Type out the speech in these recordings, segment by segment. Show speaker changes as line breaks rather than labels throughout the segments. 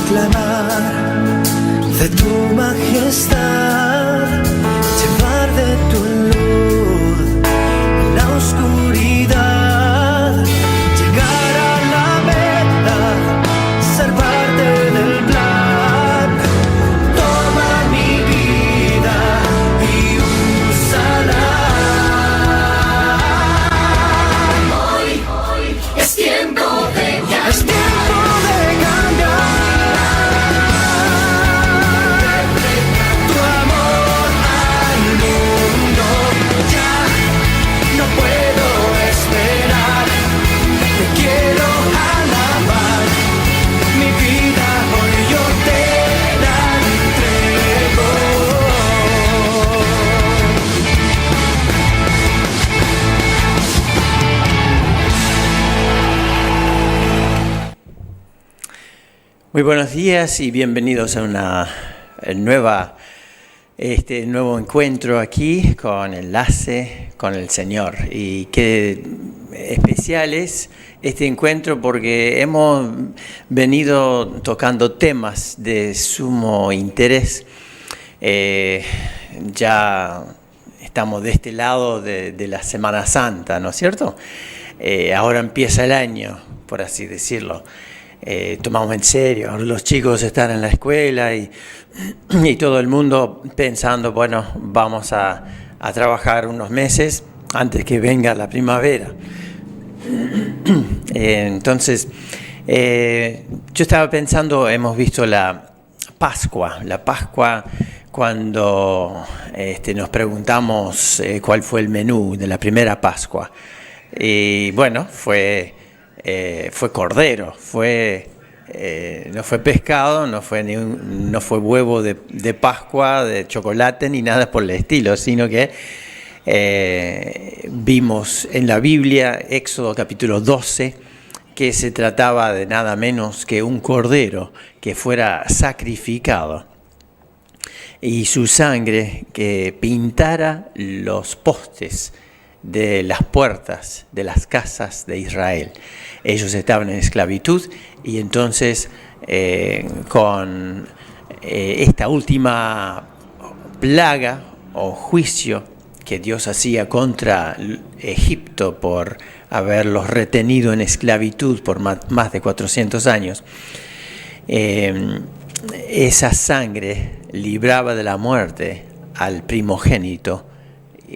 proclamar de tu majestad, llevar de tu luz en la oscuridad, llegar a la meta, ser parte del plan. Toma mi vida y úsala. Hoy es tiempo de cambiar. Es tiempo de cambiar. Tu amor al mundo. Ya no puedo esperar. Te quiero alabar. Mi vida hoy yo te la entrego.
Muy buenos días y bienvenidos a una nuevo encuentro aquí con Enlace con el Señor. Y qué especial es este encuentro porque hemos venido tocando temas de sumo interés. Ya estamos de este lado de la Semana Santa, ¿no es cierto? Ahora empieza el año, por así decirlo. Tomamos en serio, los chicos están en la escuela y todo el mundo pensando, bueno, vamos a trabajar unos meses antes que venga la primavera. Entonces, yo estaba pensando, hemos visto la Pascua cuando nos preguntamos cuál fue el menú de la primera Pascua. Y bueno, fue cordero, no fue pescado, no fue huevo de Pascua, de chocolate, ni nada por el estilo, sino que vimos en la Biblia, Éxodo capítulo 12, que se trataba de nada menos que un cordero que fuera sacrificado y su sangre que pintara los postes de las puertas de las casas de Israel. Ellos estaban en esclavitud y entonces con esta última plaga o juicio que Dios hacía contra Egipto por haberlos retenido en esclavitud por más de 400 años, esa sangre libraba de la muerte al primogénito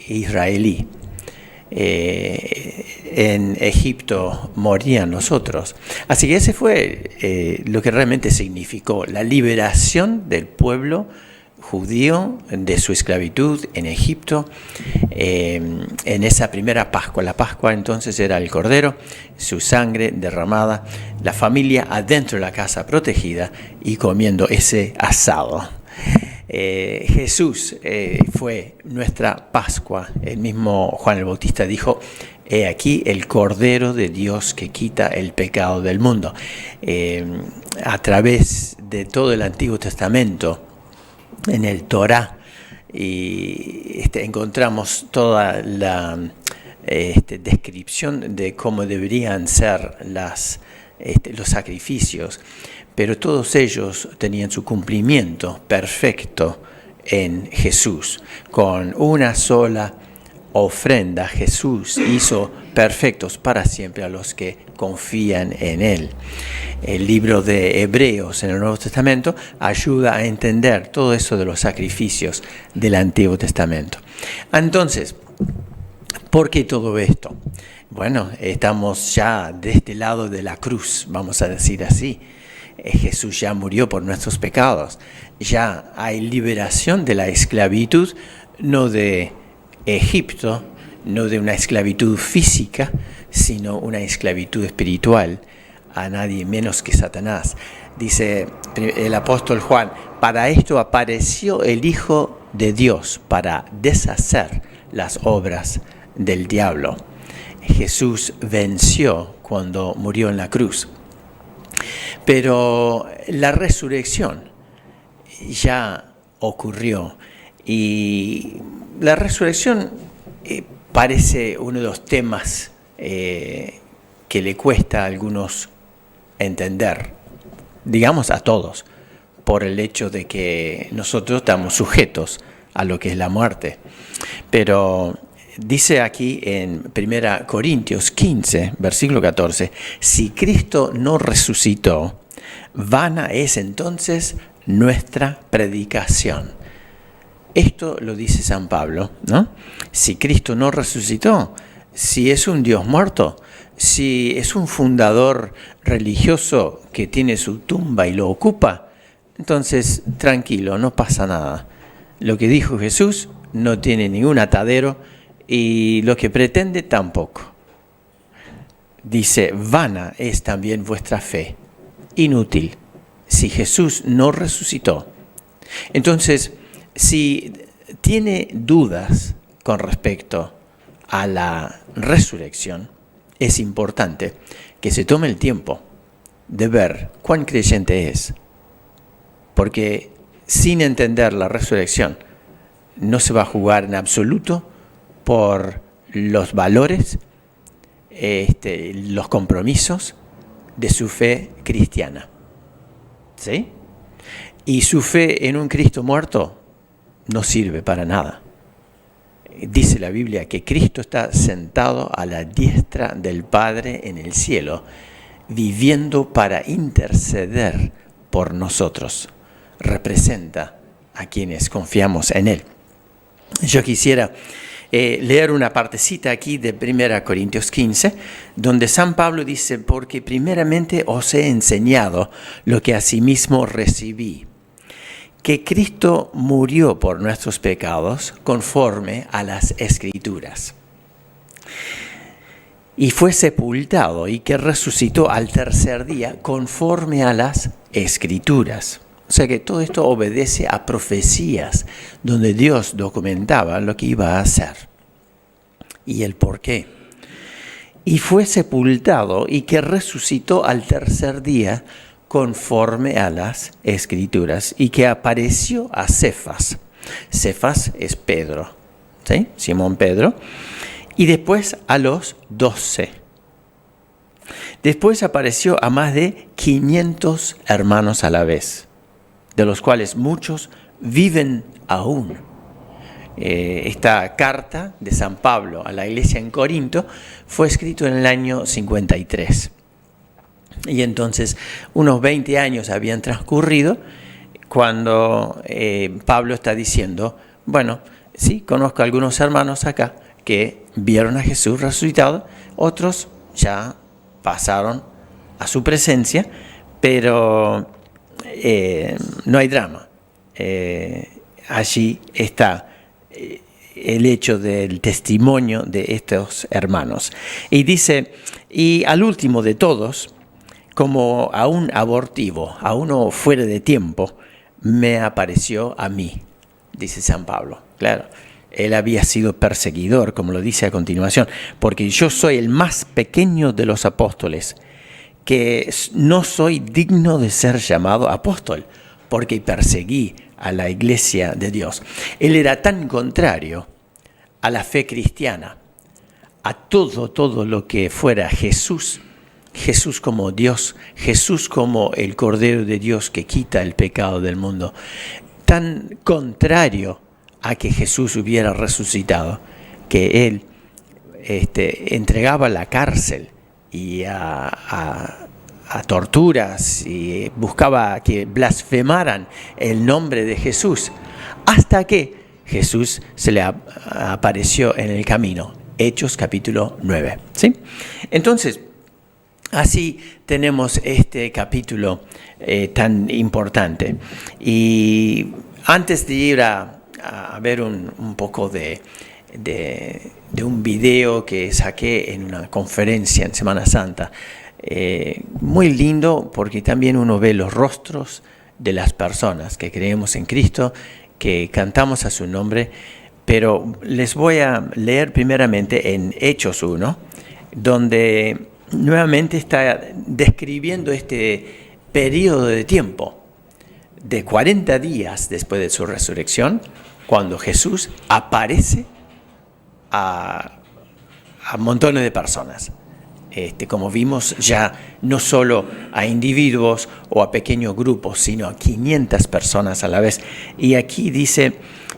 israelí. En Egipto morían los otros. Así que ese fue lo que realmente significó la liberación del pueblo judío de su esclavitud en Egipto en esa primera Pascua. La Pascua entonces era el cordero, su sangre derramada, la familia adentro de la casa protegida y comiendo ese asado. Jesús fue nuestra Pascua. El mismo Juan el Bautista dijo: he aquí el Cordero de Dios que quita el pecado del mundo. A través de todo el Antiguo Testamento, en el Torá, y encontramos toda la descripción de cómo deberían ser los sacrificios. Pero todos ellos tenían su cumplimiento perfecto en Jesús. Con una sola ofrenda, Jesús hizo perfectos para siempre a los que confían en Él. El libro de Hebreos en el Nuevo Testamento ayuda a entender todo eso de los sacrificios del Antiguo Testamento. Entonces, ¿por qué todo esto? Bueno, estamos ya de este lado de la cruz, vamos a decir así. Jesús ya murió por nuestros pecados. Ya hay liberación de la esclavitud, no de Egipto, no de una esclavitud física, sino una esclavitud espiritual a nadie menos que Satanás. Dice el apóstol Juan: para esto apareció el Hijo de Dios, para deshacer las obras del diablo. Jesús venció cuando murió en la cruz. Pero la resurrección ya ocurrió y la resurrección parece uno de los temas que le cuesta a algunos entender. digamos a todos, por el hecho de que nosotros estamos sujetos a lo que es la muerte. Pero dice aquí en 1 Corintios 15, versículo 14, si Cristo no resucitó, vana es entonces nuestra predicación. Esto lo dice San Pablo, ¿no? Si Cristo no resucitó, si es un Dios muerto, si es un fundador religioso que tiene su tumba y lo ocupa, entonces tranquilo, no pasa nada. Lo que dijo Jesús no tiene ningún atadero y lo que pretende tampoco. Dice, vana es también vuestra fe, inútil, si Jesús no resucitó. Entonces, si tiene dudas con respecto a la resurrección, es importante que se tome el tiempo de ver cuán creyente es. Porque sin entender la resurrección, no se va a jugar en absoluto por los valores, los compromisos de su fe cristiana. ¿Sí? Y su fe en un Cristo muerto no sirve para nada. Dice la Biblia que Cristo está sentado a la diestra del Padre en el cielo, viviendo para interceder por nosotros. Representa a quienes confiamos en Él. Yo quisiera leer una partecita aquí de 1 Corintios 15, donde San Pablo dice, porque primeramente os he enseñado lo que asimismo recibí, que Cristo murió por nuestros pecados conforme a las Escrituras, y fue sepultado y que resucitó al tercer día conforme a las Escrituras. O sea que todo esto obedece a profecías donde Dios documentaba lo que iba a hacer y el por qué. Y fue sepultado y que resucitó al tercer día conforme a las Escrituras y que apareció a Cefas. Cefas es Pedro, ¿sí? Simón Pedro. Y después a los 12. Después apareció a más de 500 hermanos a la vez, de los cuales muchos viven aún. Esta carta de San Pablo a la iglesia en Corinto fue escrita en el año 53. Y entonces unos 20 años habían transcurrido cuando Pablo está diciendo, bueno, sí, conozco a algunos hermanos acá que vieron a Jesús resucitado, otros ya pasaron a su presencia, pero no hay drama. Allí está el hecho del testimonio de estos hermanos. Y dice, y al último de todos, como a un abortivo, a uno fuera de tiempo, me apareció a mí, dice San Pablo. Claro, él había sido perseguidor, como lo dice a continuación, porque yo soy el más pequeño de los apóstoles, que no soy digno de ser llamado apóstol, porque perseguí a la iglesia de Dios. Él era tan contrario a la fe cristiana, a todo lo que fuera Jesús, Jesús como Dios, Jesús como el Cordero de Dios que quita el pecado del mundo, tan contrario a que Jesús hubiera resucitado, que él entregaba la cárcel y a torturas y buscaba que blasfemaran el nombre de Jesús, hasta que Jesús se le apareció en el camino. Hechos capítulo 9. ¿Sí? Entonces, así tenemos este capítulo tan importante. Y antes de ir a ver un poco de un video que saqué en una conferencia en Semana Santa, muy lindo porque también uno ve los rostros de las personas que creemos en Cristo, que cantamos a su nombre, pero les voy a leer primeramente en Hechos 1, donde nuevamente está describiendo este periodo de tiempo de 40 días después de su resurrección, cuando Jesús aparece a montones de personas. Como vimos, ya no solo a individuos o a pequeños grupos, sino a 500 personas a la vez. Y aquí dice,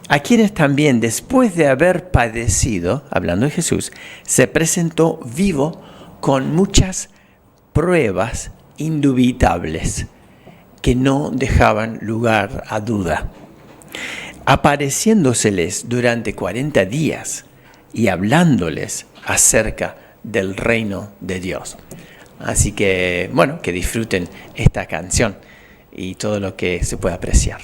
a quienes también después de haber padecido, hablando de Jesús, se presentó vivo con muchas pruebas indubitables que no dejaban lugar a duda, apareciéndoseles durante 40 días y hablándoles acerca del reino de Dios. Así que, bueno, que disfruten esta canción y todo lo que se puede apreciar.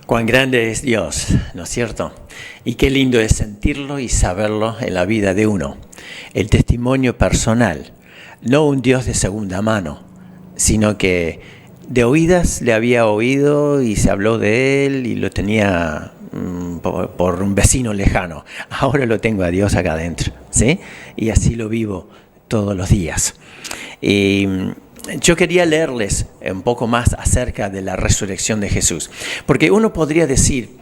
Cuán grande es Dios, ¿no es cierto? Y qué lindo es sentirlo y saberlo en la vida de uno. El testimonio personal, no un Dios de segunda mano, sino que de oídas le había oído y se habló de él y lo tenía por un vecino lejano. Ahora lo tengo a Dios acá adentro, ¿sí? Y así lo vivo todos los días. Y yo quería leerles un poco más acerca de la resurrección de Jesús, porque uno podría decir,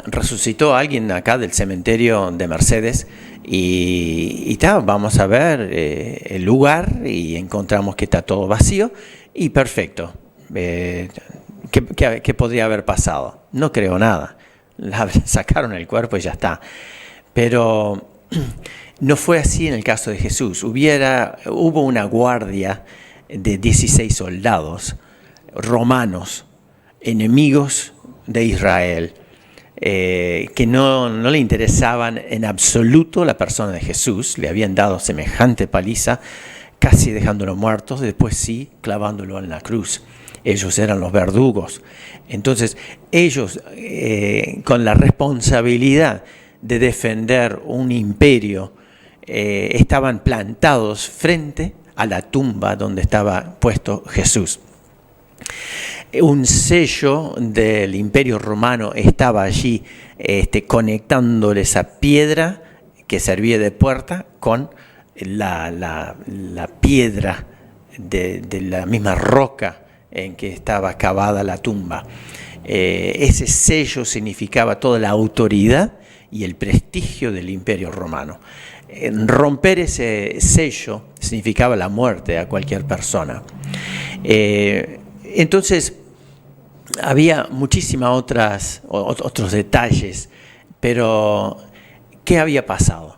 resucitó alguien acá del cementerio de Mercedes y vamos a ver el lugar y encontramos que está todo vacío y perfecto. ¿Qué podría haber pasado? No creo nada. Sacaron el cuerpo y ya está. Pero no fue así en el caso de Jesús. Hubo una guardia de 16 soldados romanos, enemigos de Israel, que no le interesaban en absoluto la persona de Jesús. Le habían dado semejante paliza, casi dejándolo muerto, después sí, clavándolo en la cruz. Ellos eran los verdugos. Entonces, ellos, con la responsabilidad de defender un imperio, estaban plantados frente a la tumba donde estaba puesto Jesús. Un sello del Imperio Romano estaba allí conectándole esa piedra que servía de puerta con la piedra de la misma roca en que estaba cavada la tumba. Ese sello significaba toda la autoridad y el prestigio del Imperio Romano. Romper ese sello significaba la muerte a cualquier persona. Entonces, había muchísimas otros detalles, pero ¿qué había pasado?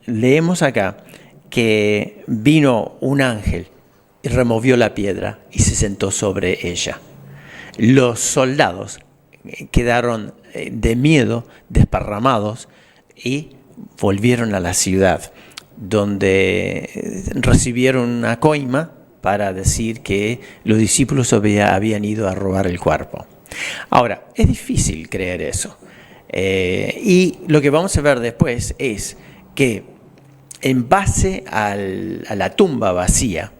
Leemos acá que vino un ángel y removió la piedra y se sentó sobre ella. Los soldados quedaron de miedo, desparramados, y volvieron a la ciudad, donde recibieron una coima para decir que los discípulos habían ido a robar el cuerpo. Ahora, es difícil creer eso. Y lo que vamos a ver después es que en base a la tumba vacía,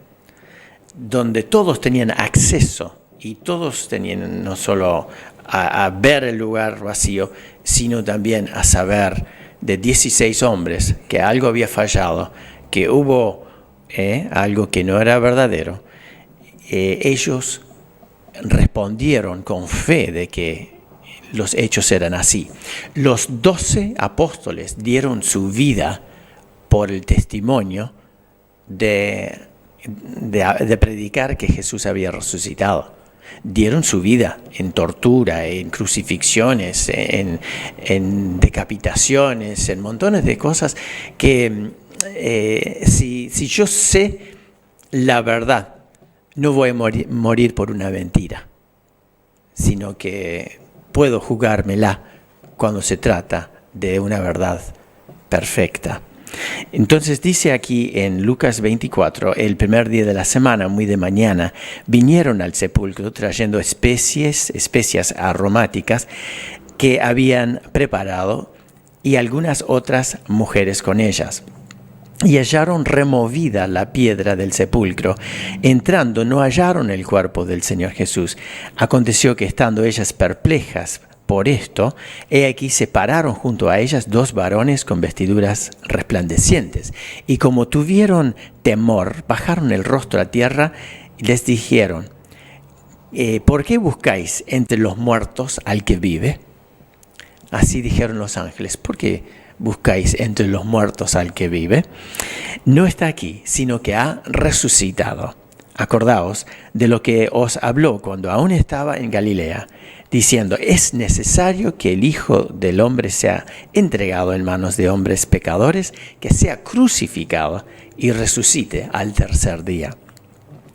donde todos tenían acceso y todos tenían no solo a ver el lugar vacío, sino también a saber de 16 hombres que algo había fallado, que hubo algo que no era verdadero. Ellos respondieron con fe de que los hechos eran así. Los 12 apóstoles dieron su vida por el testimonio de predicar que Jesús había resucitado. Dieron su vida en tortura, en crucifixiones, en decapitaciones, en montones de cosas que si yo sé la verdad, no voy a morir por una mentira, sino que puedo jugármela cuando se trata de una verdad perfecta. Entonces dice aquí en Lucas 24, el primer día de la semana, muy de mañana, vinieron al sepulcro trayendo especias aromáticas que habían preparado y algunas otras mujeres con ellas. Y hallaron removida la piedra del sepulcro. Entrando no hallaron el cuerpo del Señor Jesús. Aconteció que estando ellas perplejas por esto, he aquí se pararon junto a ellas 2 varones con vestiduras resplandecientes. Y como tuvieron temor, bajaron el rostro a tierra y les dijeron, ¿por qué buscáis entre los muertos al que vive? Así dijeron los ángeles, ¿por qué buscáis entre los muertos al que vive? No está aquí, sino que ha resucitado. Acordaos de lo que os habló cuando aún estaba en Galilea, diciendo, es necesario que el Hijo del Hombre sea entregado en manos de hombres pecadores, que sea crucificado y resucite al tercer día.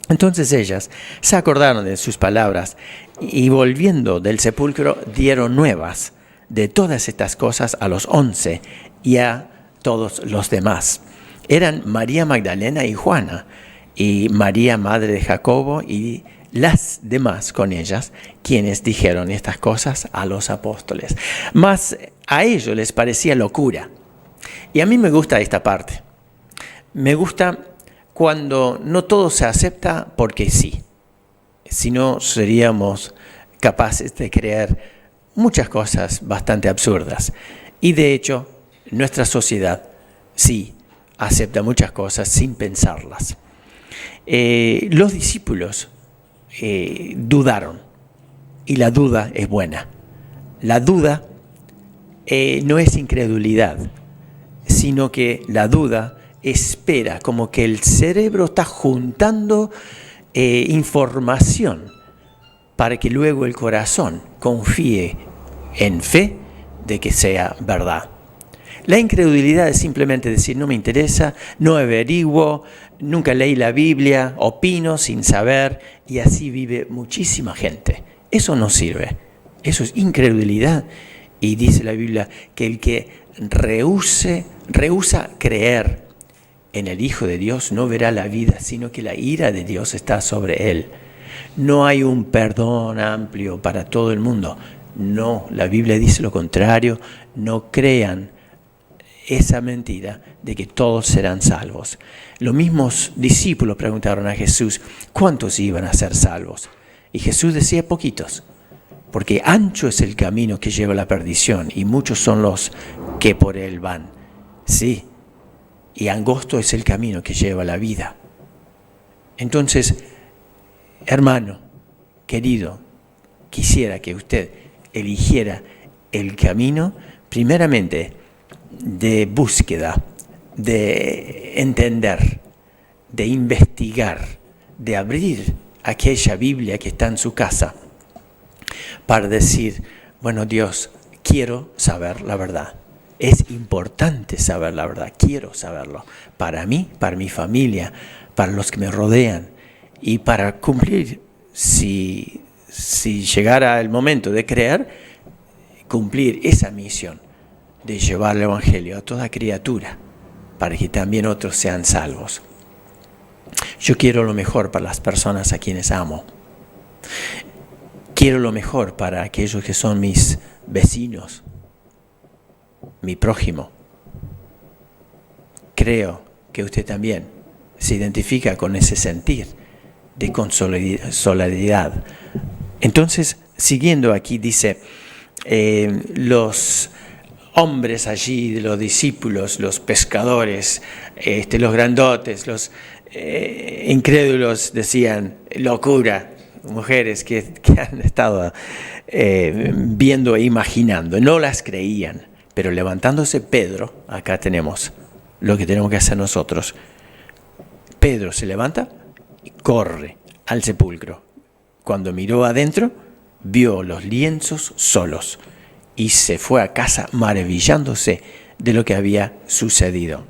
Entonces ellas se acordaron de sus palabras y volviendo del sepulcro dieron nuevas de todas estas cosas a los 11 y a todos los demás. Eran María Magdalena y Juana, y María, madre de Jacobo, y las demás con ellas, quienes dijeron estas cosas a los apóstoles. Mas a ellos les parecía locura. Y a mí me gusta esta parte. Me gusta cuando no todo se acepta porque sí. Si no, seríamos capaces de creer muchas cosas bastante absurdas. Y de hecho, nuestra sociedad sí acepta muchas cosas sin pensarlas. Los discípulos dudaron, y la duda es buena. La duda no es incredulidad, sino que la duda espera, como que el cerebro está juntando información para que luego el corazón confíe en fe de que sea verdad. La incredulidad es simplemente decir, no me interesa, no averiguo, nunca leí la Biblia, opino sin saber, y así vive muchísima gente. Eso no sirve, eso es incredulidad. Y dice la Biblia que el que rehúsa creer en el Hijo de Dios no verá la vida, sino que la ira de Dios está sobre él. No hay un perdón amplio para todo el mundo. No, la Biblia dice lo contrario. No crean esa mentira de que todos serán salvos. Los mismos discípulos preguntaron a Jesús, ¿cuántos iban a ser salvos? Y Jesús decía poquitos, porque ancho es el camino que lleva a la perdición y muchos son los que por él van. Sí, y angosto es el camino que lleva a la vida. Entonces, hermano, querido, quisiera que usted eligiera el camino, primeramente, de búsqueda, de entender, de investigar, de abrir aquella Biblia que está en su casa para decir, bueno, Dios, quiero saber la verdad. Es importante saber la verdad, quiero saberlo. Para mí, para mi familia, para los que me rodean y para cumplir, si llegara el momento de creer, cumplir esa misión de llevar el Evangelio a toda criatura para que también otros sean salvos. Yo quiero lo mejor para las personas a quienes amo. Quiero lo mejor para aquellos que son mis vecinos, mi prójimo. Creo que usted también se identifica con ese sentir de solidaridad. Entonces, siguiendo aquí, dice, los hombres allí, los discípulos, los pescadores, los grandotes, los incrédulos decían, locura. Mujeres que han estado viendo e imaginando, no las creían, pero levantándose Pedro, acá tenemos lo que tenemos que hacer nosotros. Pedro se levanta y corre al sepulcro. Cuando miró adentro, vio los lienzos solos y se fue a casa maravillándose de lo que había sucedido.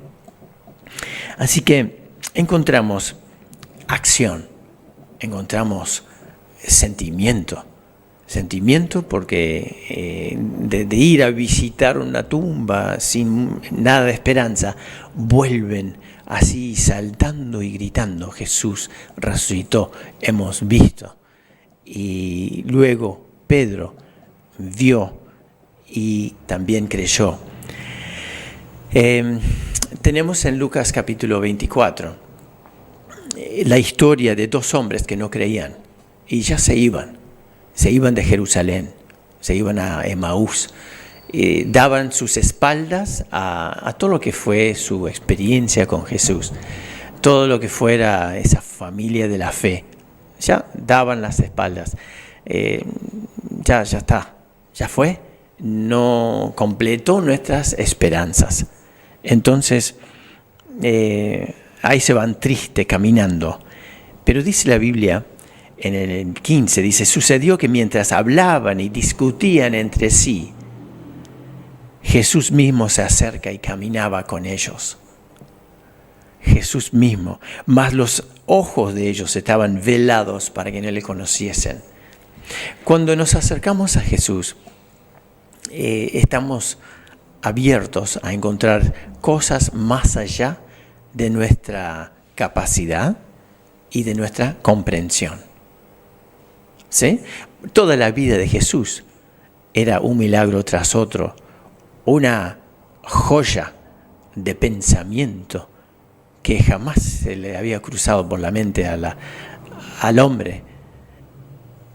Así que encontramos acción, encontramos sentimiento porque de ir a visitar una tumba sin nada de esperanza, vuelven así saltando y gritando, Jesús resucitó, hemos visto. Y luego Pedro vio y también creyó. Tenemos en Lucas capítulo 24 la historia de dos hombres que no creían. Y ya se iban de Jerusalén, se iban a Emaús, daban sus espaldas a todo lo que fue su experiencia con Jesús, todo lo que fuera esa familia de la fe, ya daban las espaldas, ya está, ya fue, no completó nuestras esperanzas. Entonces, ahí se van tristes caminando, pero dice la Biblia, en el 15 dice, sucedió que mientras hablaban y discutían entre sí, Jesús mismo se acerca y caminaba con ellos. Jesús mismo, mas los ojos de ellos estaban velados para que no le conociesen. Cuando nos acercamos a Jesús, estamos abiertos a encontrar cosas más allá de nuestra capacidad y de nuestra comprensión. ¿Sí? Toda la vida de Jesús era un milagro tras otro, una joya de pensamiento que jamás se le había cruzado por la mente al hombre,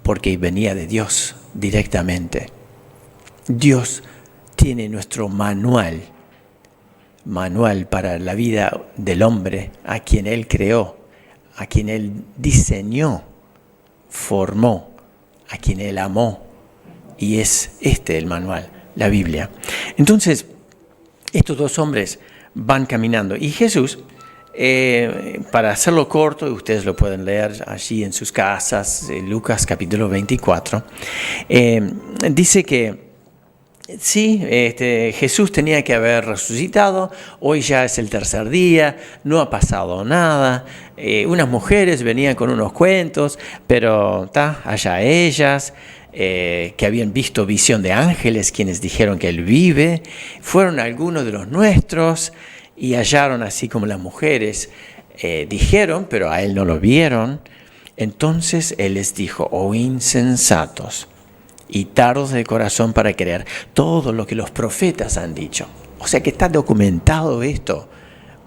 porque venía de Dios directamente. Dios tiene nuestro manual para la vida del hombre, a quien Él creó, a quien Él diseñó, formó, a quien Él amó, y es el manual, la Biblia. Entonces, estos dos hombres van caminando, y Jesús, para hacerlo corto, ustedes lo pueden leer allí en sus casas, Lucas capítulo 24, dice que sí, Jesús tenía que haber resucitado, hoy ya es el tercer día, no ha pasado nada, unas mujeres venían con unos cuentos, pero allá ellas, que habían visto visión de ángeles, quienes dijeron que Él vive, fueron algunos de los nuestros y hallaron así como las mujeres dijeron, pero a Él no lo vieron. Entonces Él les dijo, oh insensatos y tardos de corazón para creer todo lo que los profetas han dicho. O sea que está documentado esto.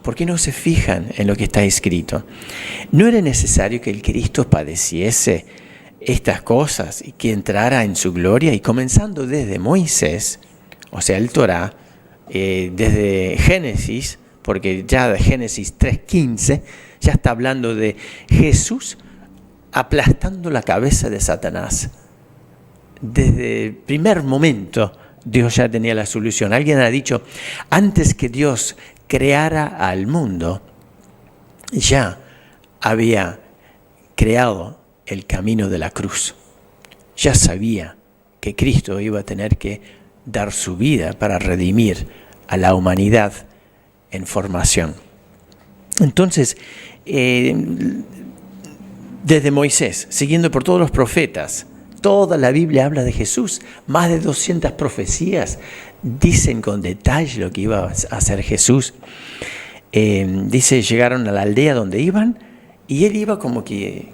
¿Por qué no se fijan en lo que está escrito? ¿No era necesario que el Cristo padeciese estas cosas y que entrara en su gloria, y comenzando desde Moisés, o sea, el Torá, desde Génesis, porque ya de Génesis 3:15 ya está hablando de Jesús aplastando la cabeza de Satanás. Desde el primer momento Dios ya tenía la solución. Alguien ha dicho, antes que Dios creara al mundo, ya había creado el camino de la cruz. Ya sabía que Cristo iba a tener que dar su vida para redimir a la humanidad en formación. Entonces, desde Moisés, siguiendo por todos los profetas, toda la Biblia habla de Jesús. Más de 200 profecías dicen con detalle lo que iba a hacer Jesús. Dice, llegaron a la aldea donde iban y él iba como que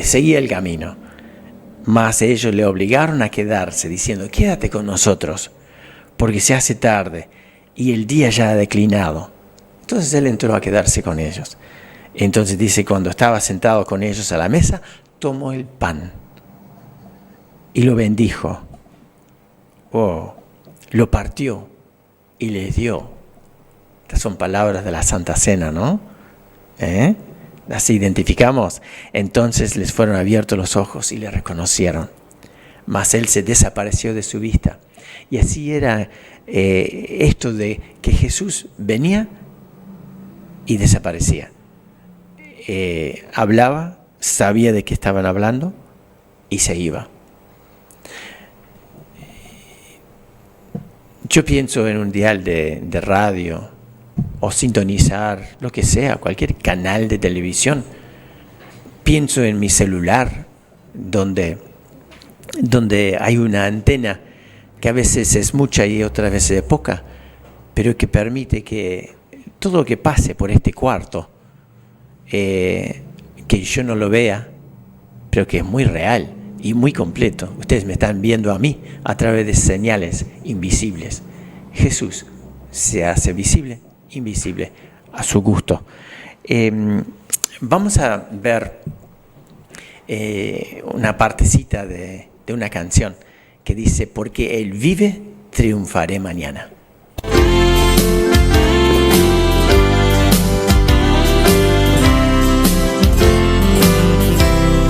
seguía el camino. Mas ellos le obligaron a quedarse, diciendo, quédate con nosotros, porque se hace tarde y el día ya ha declinado. Entonces él entró a quedarse con ellos. Entonces dice, cuando estaba sentado con ellos a la mesa, tomó el pan y lo bendijo. Lo partió y les dio. Estas son palabras de la Santa Cena, ¿no? Las identificamos. Entonces les fueron abiertos los ojos y le reconocieron. Mas él se desapareció de su vista. Y así era esto de que Jesús venía y desaparecía. Hablaba, sabía de qué estaban hablando y se iba. Yo pienso en un dial de radio o sintonizar lo que sea, cualquier canal de televisión. Pienso en mi celular, donde hay una antena que a veces es mucha y otras veces es poca, pero que permite que todo lo que pase por este cuarto, que yo no lo vea, pero que es muy real y muy completo. Ustedes me están viendo a mí a través de señales invisibles. Jesús se hace visible, invisible, a su gusto. Vamos a ver una partecita de una canción que dice, porque Él vive, triunfaré mañana.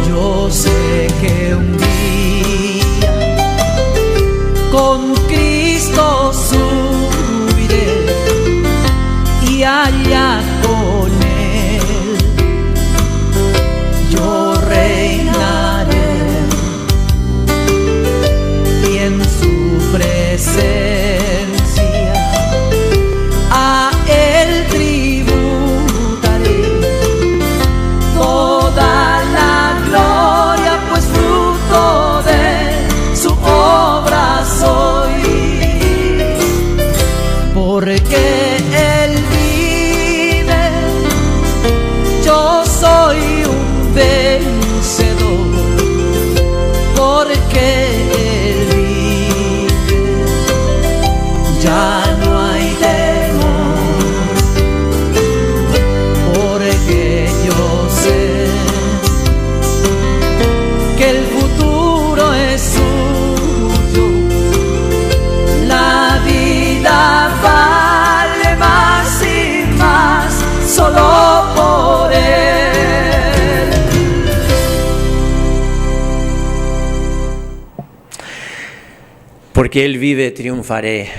Yo sé que un día con Cristo subiré y allá con Él yo reinaré y en su presencia a Él tributaré toda la gloria, pues fruto de su obra soy, porque Él vive, yo soy un vencedor, porque Él vive, ya no hay temor, porque yo sé que el futuro es suyo, la vida vale más y más solo por Él.
Porque Él vive, triunfaré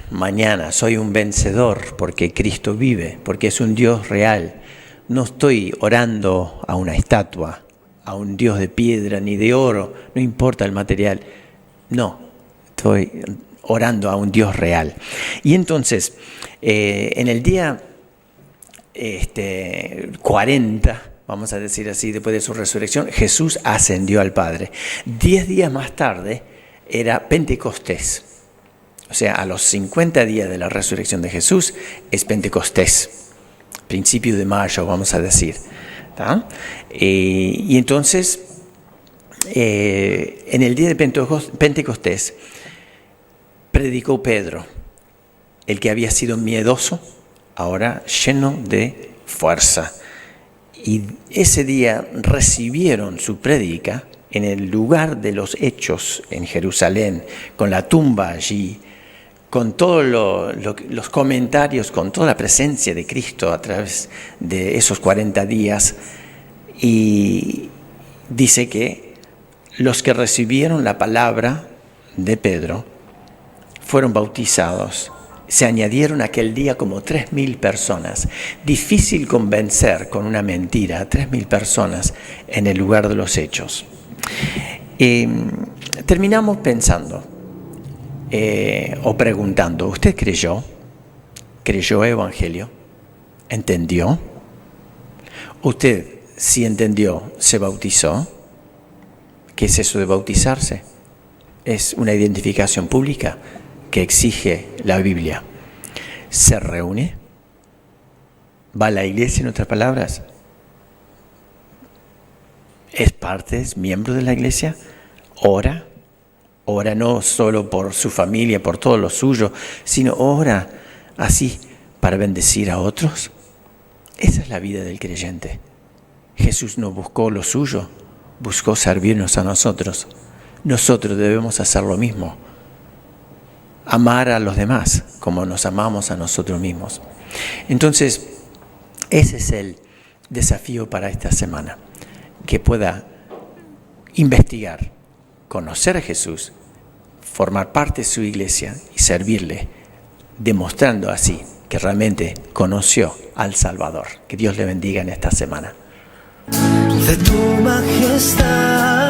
mañana. Soy un vencedor porque Cristo vive, porque es un Dios real. No estoy orando a una estatua, a un Dios de piedra ni de oro, no importa el material. No, estoy orando a un Dios real. Y entonces, en el día 40, vamos a decir así, después de su resurrección, Jesús ascendió al Padre. 10 días más tarde era Pentecostés. O sea, a los 50 días de la resurrección de Jesús es Pentecostés. Principio de mayo, vamos a decir. Y entonces, en el día de Pentecostés, predicó Pedro, el que había sido miedoso, ahora lleno de fuerza. Y ese día recibieron su prédica en el lugar de los hechos en Jerusalén, con la tumba allí, con todos los comentarios, con toda la presencia de Cristo a través de esos 40 días. Y dice que los que recibieron la palabra de Pedro fueron bautizados. Se añadieron aquel día como 3.000 personas. Difícil convencer con una mentira a 3.000 personas en el lugar de los hechos. Terminamos pensando o preguntando, ¿usted creyó? ¿Creyó el Evangelio? ¿Entendió? ¿Usted, si entendió, se bautizó? ¿Qué es eso de bautizarse? Es una identificación pública que exige la Biblia. ¿Se reúne? ¿Va a la iglesia, en otras palabras? ¿Es parte, es miembro de la iglesia? ¿Ora? Ora no solo por su familia, por todo lo suyo, sino ora así para bendecir a otros. Esa es la vida del creyente. Jesús no buscó lo suyo, buscó servirnos a nosotros. Nosotros debemos hacer lo mismo. Amar a los demás como nos amamos a nosotros mismos. Entonces, ese es el desafío para esta semana. Que pueda investigar, conocer a Jesús, formar parte de su iglesia y servirle, demostrando así que realmente conoció al Salvador. Que Dios le bendiga en esta semana.
De tu majestad